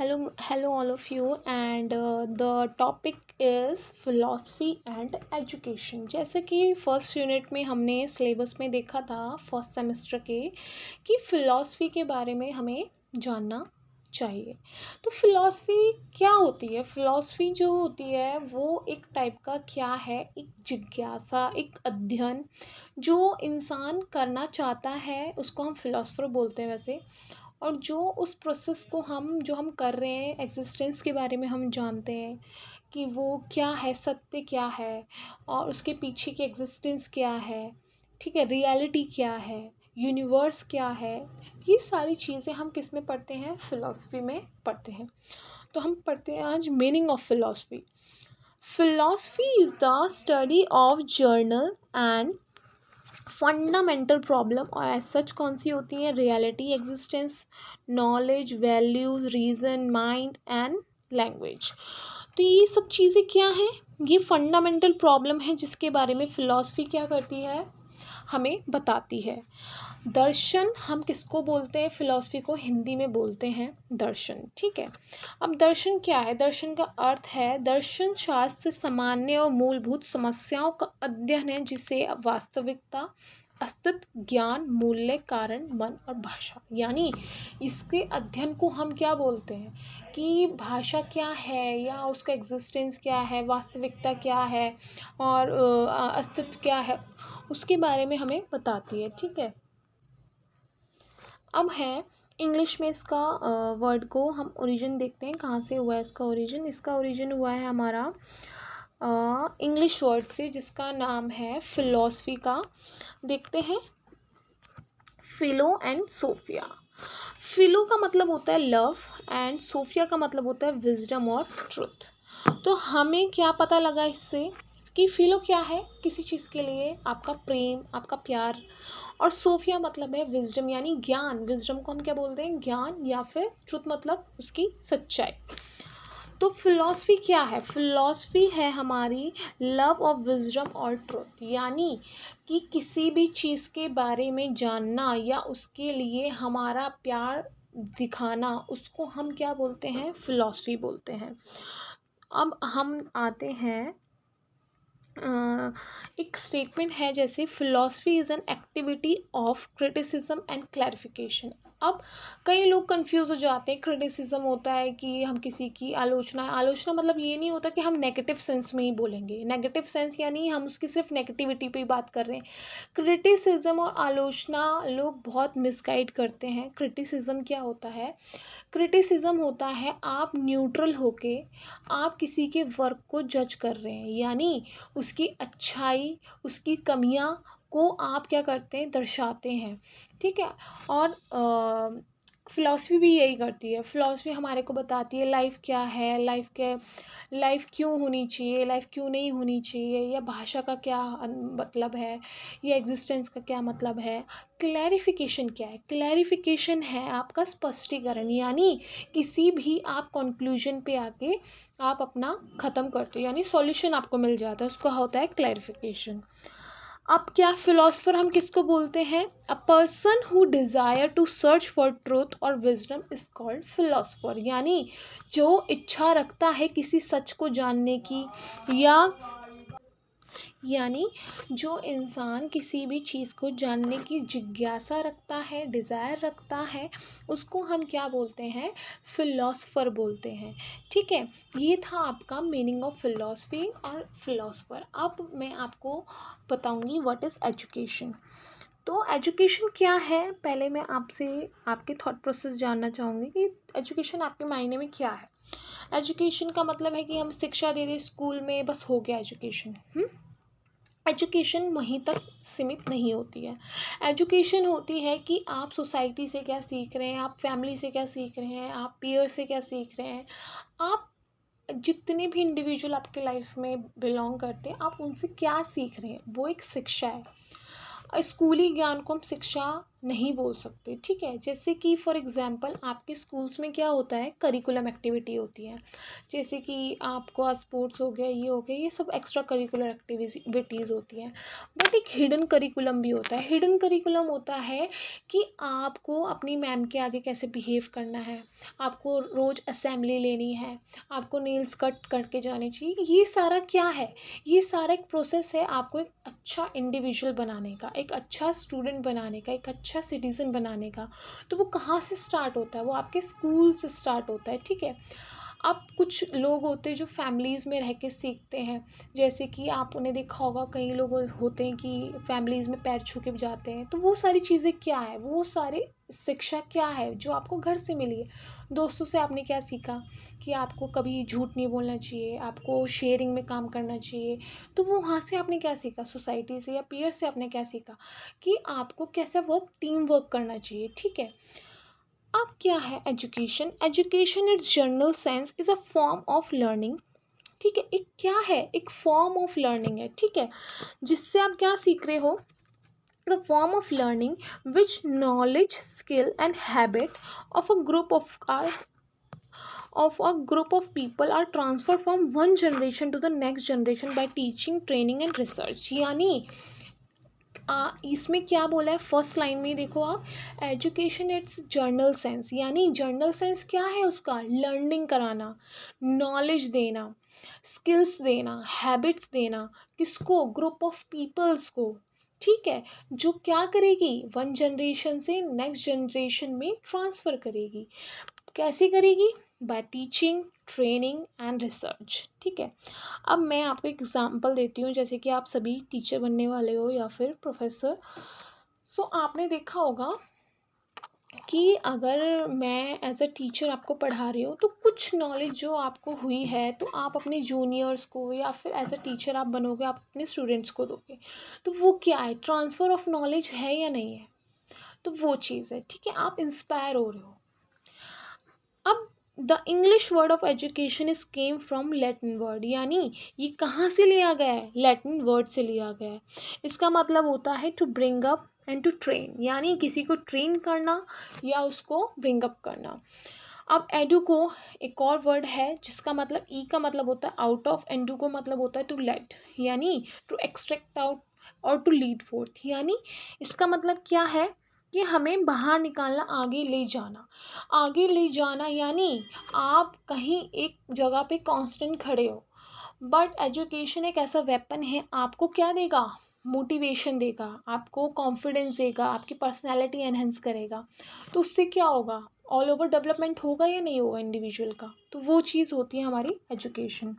Hello, all of you, and the topic is philosophy and education. जैसे कि first unit में हमने syllabus में देखा था फर्स्ट सेमेस्टर के कि फ़िलॉसफी के बारे में हमें जानना चाहिए। तो फ़िलॉसफी क्या होती है? फ़िलॉसफी जो होती है वो एक टाइप का क्या है, एक जिज्ञासा, एक अध्ययन जो इंसान करना चाहता है उसको हम फ़िलॉसफर बोलते हैं वैसे। और जो उस प्रोसेस को हम कर रहे हैं, एग्जिस्टेंस के बारे में हम जानते हैं कि वो क्या है, सत्य क्या है और उसके पीछे की एग्जिस्टेंस क्या है, ठीक है, रियलिटी क्या है, यूनिवर्स क्या है। ये सारी चीज़ें हम किस में पढ़ते हैं? फ़िलॉसफी में पढ़ते हैं। तो हम पढ़ते हैं आज meaning of philosophy. Philosophy is the study of journal and fundamental problem, और एज सच कौन सी होती है? Reality, existence, knowledge, values, reason, mind and language. तो ये सब चीज़ें क्या हैं? ये फंडामेंटल प्रॉब्लम है जिसके बारे में फ़िलॉसफी क्या करती है? हमें बताती है। दर्शन हम किसको बोलते हैं? फ़िलॉसफी को हिंदी में बोलते हैं दर्शन, ठीक है। अब दर्शन क्या है? दर्शन का अर्थ है, दर्शन शास्त्र सामान्य और मूलभूत समस्याओं का अध्ययन है जिसे वास्तविकता, अस्तित्व, ज्ञान, मूल्य, कारण, मन और भाषा, यानी इसके अध्ययन को हम क्या बोलते हैं कि भाषा क्या है या उसका एग्जिस्टेंस क्या है, वास्तविकता क्या है और अस्तित्व क्या है, उसके बारे में हमें बताती है, ठीक है। अब है इंग्लिश में इसका वर्ड को हम ओरिजिन देखते हैं, कहाँ से हुआ है इसका ओरिजिन। इसका ओरिजिन हुआ है हमारा इंग्लिश वर्ड से जिसका नाम है फिलॉसफी का। देखते हैं, फिलो एंड सोफिया। फिलो का मतलब होता है लव एंड सोफिया का मतलब होता है विजडम और ट्रुथ। तो हमें क्या पता लगा इससे कि फिलो क्या है? किसी चीज़ के लिए आपका प्रेम, आपका प्यार। और सोफिया मतलब है विजडम यानी ज्ञान। विजडम को हम क्या बोलते हैं? ज्ञान, या फिर ट्रुथ मतलब उसकी सच्चाई। तो फिलॉसफी क्या है? फिलॉसफी है हमारी लव ऑफ विजडम और ट्रुथ, यानी कि किसी भी चीज़ के बारे में जानना या उसके लिए हमारा प्यार दिखाना, उसको हम क्या बोलते हैं? फिलॉसफी बोलते हैं। अब हम आते हैं एक स्टेटमेंट है जैसे philosophy is an activity of criticism and clarification. अब कई लोग कंफ्यूज हो जाते हैं। क्रिटिसिज्म होता है कि हम किसी की आलोचना, आलोचना मतलब ये नहीं होता कि हम नेगेटिव सेंस में ही बोलेंगे, नेगेटिव सेंस यानी हम उसकी सिर्फ नेगेटिविटी पे ही बात कर रहे हैं। क्रिटिसिज्म और आलोचना लोग बहुत मिसगाइड करते हैं। क्रिटिसिज्म क्या होता है? क्रिटिसिज्म होता है आप न्यूट्रल होके आप किसी के वर्क को जज कर रहे हैं, यानी उसकी अच्छाई, उसकी कमियां को आप क्या करते हैं? दर्शाते हैं, ठीक है। और फिलॉसफी भी यही करती है। फिलॉसफी हमारे को बताती है लाइफ क्या है, लाइफ क्यों होनी चाहिए, लाइफ क्यों नहीं होनी चाहिए, या भाषा का क्या मतलब है, या एग्जिस्टेंस का क्या मतलब है। क्लैरिफिकेशन क्या है? क्लैरिफिकेशन है आपका स्पष्टीकरण, यानी किसी भी आप कंक्लूजन पे आके आप अपना ख़त्म करते हो, यानी सॉल्यूशन आपको मिल जाता है, उसको होता है क्लैरिफिकेशन। अब क्या फिलोसफर हम किसको बोलते हैं? A person who desire to search for truth और विजडम इज कॉल्ड फिलोसफर, यानी जो इच्छा रखता है किसी सच को जानने की, या यानी जो इंसान किसी भी चीज़ को जानने की जिज्ञासा रखता है, डिज़ायर रखता है, उसको हम क्या बोलते हैं? फिलोसफर बोलते हैं, ठीक है। ये था आपका मीनिंग ऑफ फिलॉसफी और फिलोसफर। अब मैं आपको बताऊंगी व्हाट इज़ एजुकेशन। तो एजुकेशन क्या है? पहले मैं आपसे आपके थॉट प्रोसेस जानना चाहूँगी कि एजुकेशन आपके मायने में क्या है। एजुकेशन का मतलब है कि हम शिक्षा दे दें स्कूल में, बस हो गया एजुकेशन। एजुकेशन वहीं तक सीमित नहीं होती है। एजुकेशन होती है कि आप सोसाइटी से क्या सीख रहे हैं, आप फैमिली से क्या सीख रहे हैं, आप पीयर से क्या सीख रहे हैं, आप जितने भी इंडिविजुअल आपके लाइफ में बिलोंग करते हैं, आप उनसे क्या सीख रहे हैं, वो एक शिक्षा है। स्कूली ज्ञान को हम शिक्षा नहीं बोल सकते, ठीक है। जैसे कि फॉर एग्जांपल आपके स्कूल्स में क्या होता है, करिकुलम एक्टिविटी होती है, जैसे कि आपको स्पोर्ट्स हो गया, ये हो गया, ये सब एक्स्ट्रा करिकुलर एक्टिविटीज़ होती हैं। बट एक हिडन करिकुलम भी होता है। हिडन करिकुलम होता है कि आपको अपनी मैम के आगे कैसे बिहेव करना है, आपको रोज़ असेंबली लेनी है, आपको नेल्स कट करके जाने चाहिए। ये सारा क्या है, ये सारा एक प्रोसेस है आपको एक अच्छा इंडिविजुअल बनाने का, एक अच्छा स्टूडेंट बनाने का, एक अच्छा सिटीज़न बनाने का। तो वो कहाँ से स्टार्ट होता है, वो आपके स्कूल से स्टार्ट होता है, ठीक है। अब कुछ लोग होते हैं जो फैमिलीज़ में रह के सीखते हैं, जैसे कि आपने देखा होगा कई लोग होते हैं कि फैमिलीज़ में पैर छू के जाते हैं। तो वो सारी चीज़ें क्या है, वो सारे शिक्षा क्या है जो आपको घर से मिली है। दोस्तों से आपने क्या सीखा कि आपको कभी झूठ नहीं बोलना चाहिए, आपको शेयरिंग में काम करना चाहिए। तो वो वहाँ से आपने क्या सीखा, सोसाइटी से या पीयर से आपने क्या सीखा कि आपको कैसे टीम वर्क करना चाहिए, ठीक है। अब क्या है education, education it's general sense is a form of learning, ठीक है। एक क्या है, एक फॉर्म ऑफ लर्निंग है, ठीक है, जिससे आप क्या सीख रहे हो, the form of learning which knowledge skill and habit of a group of people are transferred from one generation to the next generation by teaching, training and research। यानी इसमें क्या बोला है फर्स्ट लाइन में, देखो आप, एजुकेशन इट्स जर्नल सेंस, यानी journal sense क्या है उसका, लर्निंग कराना, नॉलेज देना, स्किल्स देना, हैबिट्स देना, किसको, ग्रुप ऑफ पीपल्स को, ठीक है, जो क्या करेगी, वन जनरेशन से नेक्स्ट जनरेशन में ट्रांसफ़र करेगी। कैसे करेगी, bye teaching, training and research, ठीक है। अब मैं आपको एग्जांपल देती हूँ, जैसे कि आप सभी टीचर बनने वाले हो या फिर प्रोफेसर। सो आपने देखा होगा कि अगर मैं एज अ टीचर आपको पढ़ा रही हूँ तो कुछ नॉलेज जो आपको हुई है तो आप अपने जूनियर्स को या फिर एज अ टीचर आप बनोगे, आप अपने स्टूडेंट्स को दोगे। तो वो क्या है, ट्रांसफ़र ऑफ नॉलेज है या नहीं है, तो वो चीज़ है, ठीक है, आप इंस्पायर हो रहे हो। अब the English word of education is came from Latin word, यानी ये कहाँ से लिया गया है, लैटिन वर्ड से लिया गया है। इसका मतलब होता है to bring up and to train, यानी किसी को ट्रेन करना या उसको ब्रिंग अप करना। अब एडू को एक और वर्ड है जिसका मतलब ई का मतलब होता है आउट ऑफ, एंडू को मतलब होता है टू लेट, यानी टू एक्सट्रैक्ट आउट और टू लीड फोर्थ, यानी इसका मतलब क्या है कि हमें बाहर निकालना, आगे ले जाना, आगे ले जाना, यानी आप कहीं एक जगह पे कांस्टेंट खड़े हो। बट एजुकेशन एक ऐसा वेपन है, आपको क्या देगा, मोटिवेशन देगा, आपको कॉन्फिडेंस देगा, आपकी पर्सनैलिटी एनहेंस करेगा। तो उससे क्या होगा, ऑल ओवर डेवलपमेंट होगा या नहीं होगा इंडिविजुअल का, तो वो चीज़ होती है हमारी एजुकेशन।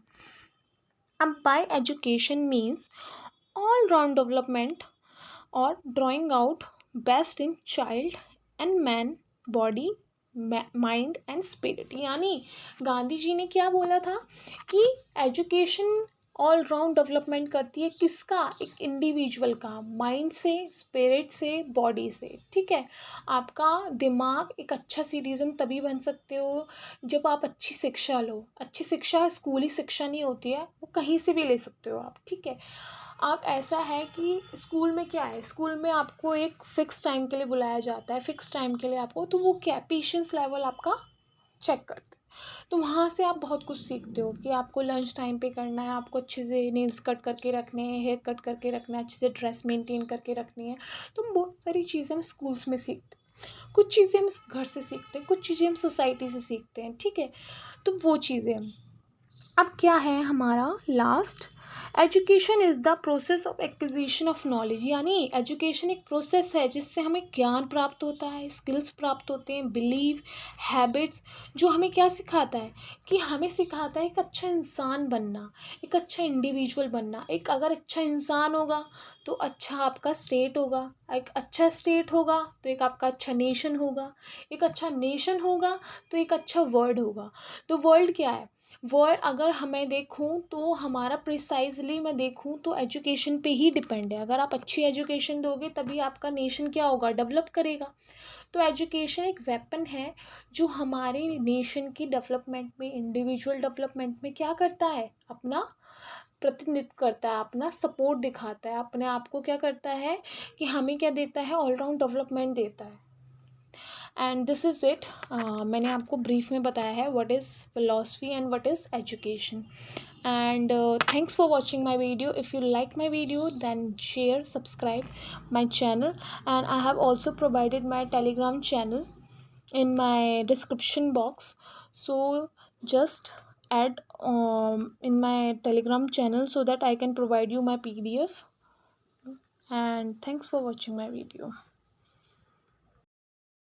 अब by education means all round development और drawing out best in child and man body, mind and spirit, यानी गांधी जी ने क्या बोला था कि एजुकेशन ऑल राउंड डेवलपमेंट करती है, किसका, एक इंडिविजुअल का, माइंड से, स्पिरिट से, बॉडी से, ठीक है। आपका दिमाग एक अच्छा सिटीज़न तभी बन सकते हो जब आप अच्छी शिक्षा लो। अच्छी शिक्षा स्कूली शिक्षा नहीं होती है, वो कहीं से भी ले सकते हो आप, ठीक है। आप ऐसा है कि स्कूल में क्या है, स्कूल में आपको एक फ़िक्स टाइम के लिए बुलाया जाता है, फ़िक्स टाइम के लिए आपको, तो वो क्या है, पेशेंस लेवल आपका चेक करते हैं। तो वहाँ से आप बहुत कुछ सीखते हो कि आपको लंच टाइम पे करना है, आपको अच्छे से नेल्स कट करके रखने हैं, हेयर कट करके रखना है, अच्छे से ड्रेस मेंटेन करके रखनी है। तो बहुत सारी चीज़ें हम स्कूल्स में सीखते हैं, कुछ चीज़ें हम घर से सीखते हैं, कुछ चीज़ें हम सोसाइटी से सीखते हैं, ठीक है। तो वो चीज़ें अब क्या है हमारा last, education is the process of acquisition of knowledge, यानी एजुकेशन एक प्रोसेस है जिससे हमें ज्ञान प्राप्त होता है, स्किल्स प्राप्त होते हैं, बिलीव, हैबिट्स, जो हमें क्या सिखाता है कि हमें सिखाता है एक अच्छा इंसान बनना, एक अच्छा इंडिविजुअल बनना। एक अगर अच्छा इंसान होगा तो अच्छा आपका स्टेट होगा, एक अच्छा स्टेट होगा तो एक आपका अच्छा नेशन होगा, एक अच्छा नेशन होगा तो एक अच्छा वर्ल्ड होगा। तो वर्ल्ड क्या है, वर्ड अगर हमें देखूँ तो हमारा प्रिसाइजली मैं देखूँ तो एजुकेशन पे ही डिपेंड है। अगर आप अच्छी एजुकेशन दोगे तभी आपका नेशन क्या होगा, डेवलप करेगा। तो एजुकेशन एक वेपन है जो हमारे नेशन की डेवलपमेंट में, इंडिविजुअल डेवलपमेंट में क्या करता है, अपना प्रतिनिधित्व करता है, अपना सपोर्ट दिखाता है, अपने आप को क्या करता है कि हमें क्या देता है, ऑलराउंड डेवलपमेंट देता है। And this is it. मैंने आपको ब्रीफ में बताया है what is philosophy and what is education. And thanks for watching my video. If you like my video, then share, subscribe my channel, and I have also provided my Telegram channel in my description box. So just add in my Telegram channel so that I can provide you my PDF. And thanks for watching my video.